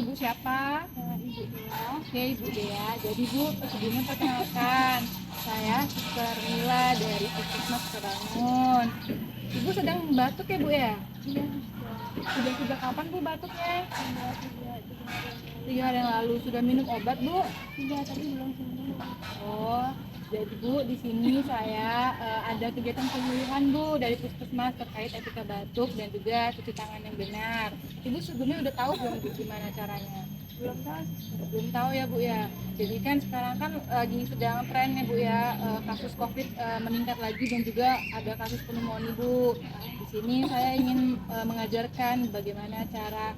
Ibu siapa? Ibu Dea. Oke, Ibu Dea. Jadi Bu, sebelumnya perkenalkan, saya Suster Mila dari Puskesmas Kebangun. Ibu sedang batuk ya Bu ya? Iya, Sudah sejak kapan Bu batuknya? sudah 3 hari yang lalu. Sudah minum obat Bu? tiga tapi belum sembuh. Oh, jadi Bu, di sini saya ada kegiatan penyuluhan Bu dari Puskesmas terkait etika batuk dan juga cuci tangan yang benar. Ibu sebelumnya udah tahu belum Bu gimana caranya? Belum tahu. Belum tahu ya Bu ya. Jadi kan sekarang kan lagi sedang tren ya Bu ya, kasus COVID meningkat lagi dan juga ada kasus pneumonia Bu. Di sini saya ingin mengajarkan bagaimana cara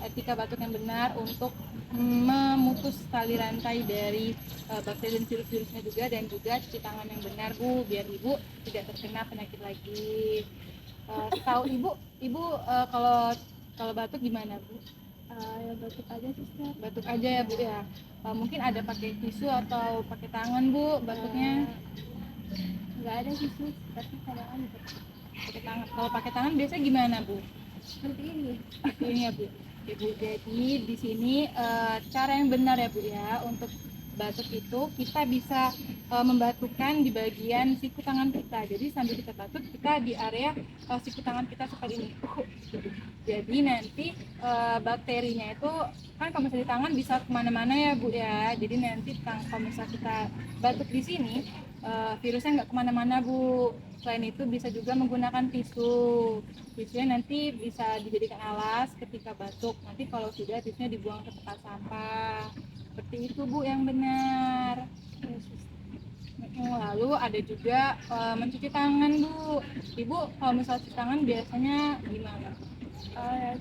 etika batuk yang benar untuk memutus tali rantai dari bakteri dan virus-virusnya juga, dan juga cuci tangan yang benar Bu, biar Ibu tidak terkena penyakit lagi. Tahu Ibu kalau batuk gimana Bu? Ya batuk aja sih, Ustaz. Batuk aja ya Bu ya. Mungkin ada pakai tisu atau pakai tangan Bu batuknya? Nggak ada sih, Sus. Tapi kadang gitu. Pakai tangan. Kalau pakai tangan biasanya gimana Bu? Seperti ini. Seperti ini ya Bu. Oke Bu, jadi di sini cara yang benar ya Bu ya untuk batuk itu kita bisa membatukkan di bagian siku tangan kita. Jadi sambil kita batuk kita di area siku tangan kita seperti ini. Jadi nanti bakterinya itu kan kalau misalnya di tangan bisa kemana-mana ya Bu ya. Jadi nanti kalau misalnya kita batuk di sini virusnya nggak kemana-mana Bu. Selain itu bisa juga menggunakan tisu. Tisunya nanti bisa dijadikan alas ketika batuk. Nanti kalau sudah tisunya dibuang ke tempat sampah. Seperti itu Bu yang benar. Lalu ada juga mencuci tangan Bu. Ibu kalau misalnya cuci tangan biasanya gimana?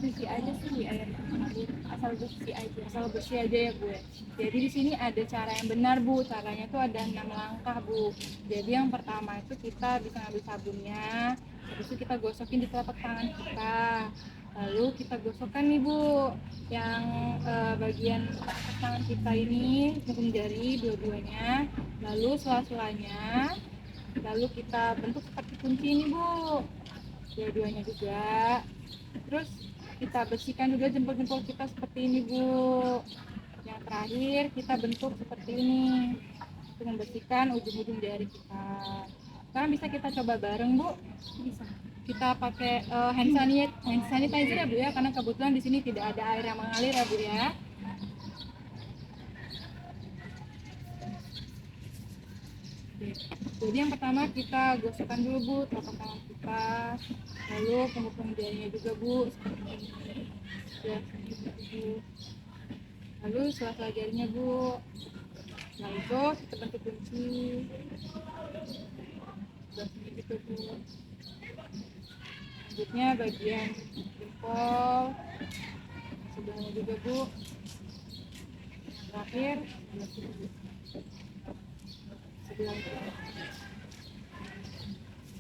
Cuci aja sih di air mengalir, asal bersih aja. Asal bersih aja ya Bu. Jadi di sini ada cara yang benar Bu. Caranya itu ada 6 langkah Bu. Jadi yang pertama itu kita bisa ambil sabunnya, habis itu kita gosokin di telapak tangan kita. Lalu kita gosokkan nih Bu, yang bagian telapak tangan kita ini, ujung jari dua-duanya, lalu sela-selanya, lalu kita bentuk seperti kunci ini Bu, dua-duanya juga. Terus kita bersihkan juga jempol-jempol kita seperti ini Bu. Yang terakhir kita bentuk seperti ini untuk membersihkan ujung-ujung jari kita. Sekarang bisa kita coba bareng Bu. Bisa. Kita pakai hand sanitizer ya Bu ya, karena kebetulan di sini tidak ada air yang mengalir ya Bu ya. Jadi yang pertama kita gosokkan dulu Bu telapak tangan kita, lalu punggung jarinya juga Bu seperti ini. Ya, seperti itu. Lalu sela-sela jarinya Bu. Nah itu kita bentuk kunci. Seperti gitu Bu. Selanjutnya bagian jempol, sebelahnya juga Bu. Terakhir sebelah itu.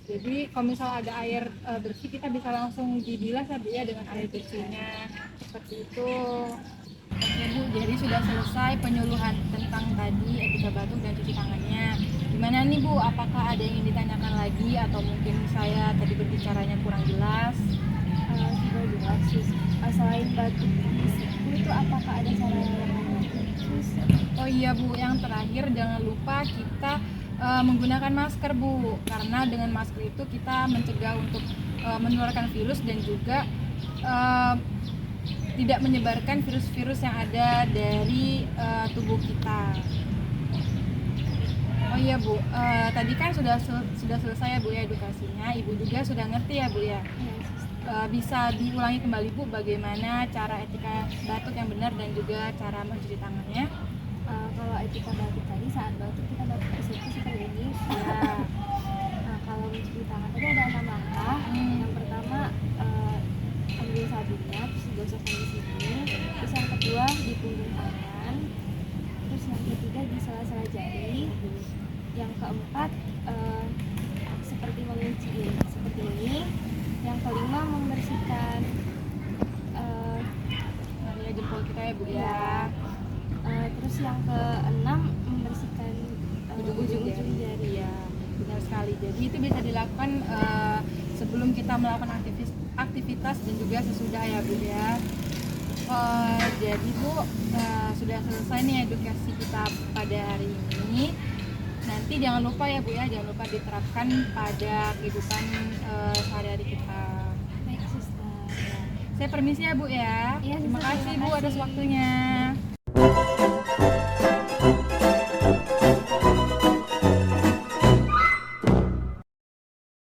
Jadi kalau misal ada air bersih kita bisa langsung dibilas ya Bu ya dengan air bersihnya seperti itu. Oke Bu, jadi sudah selesai penyuluhan tentang tadi etika batuk dan cuci tangannya. Gimana nih Bu, apakah ada yang ingin ditanyakan lagi atau mungkin saya tadi berbicaranya kurang jelas? Sudah jelas, Sus. Selain batuk di siku itu apakah ada cara yang lain, Sus? Oh iya Bu, yang terakhir jangan lupa kita menggunakan masker Bu, karena dengan masker itu kita mencegah untuk menularkan virus dan juga tidak menyebarkan virus-virus yang ada dari tubuh kita. Oh iya Bu, tadi kan sudah selesai ya Bu ya edukasinya, Ibu juga sudah ngerti ya Bu ya. Ya, Sus. Bisa diulangi kembali Bu bagaimana cara etika batuk yang benar dan juga cara mencuci tangannya? Kalau etika batuk tadi, saat batuk kita batuk ke situ seperti ini. Ya. Nah, kalau mencuci tangan tadi ada 6 langkah. Yang pertama ambil sabunnya, terus digosokkan di sini. Terus yang kedua di punggung tangan. Terus yang ketiga di sela-sela jari. Yang keempat seperti mengunci ini, seperti ini. Yang kelima membersihkan area jempol kita ya Bu ya. ya. Terus yang keenam membersihkan ujung-ujung jari. Ya, benar sekali. Jadi itu bisa dilakukan sebelum kita melakukan aktivitas dan juga sesudah ya Bu ya. Jadi Bu, sudah selesai nih edukasi kita pada hari ini. Nanti jangan lupa ya Bu ya, jangan lupa diterapkan pada kehidupan sehari-hari kita. Baik, Sister. Saya permisi ya Bu ya. Iya, Terima Sister, kasih terima Bu atas kasih. waktunya.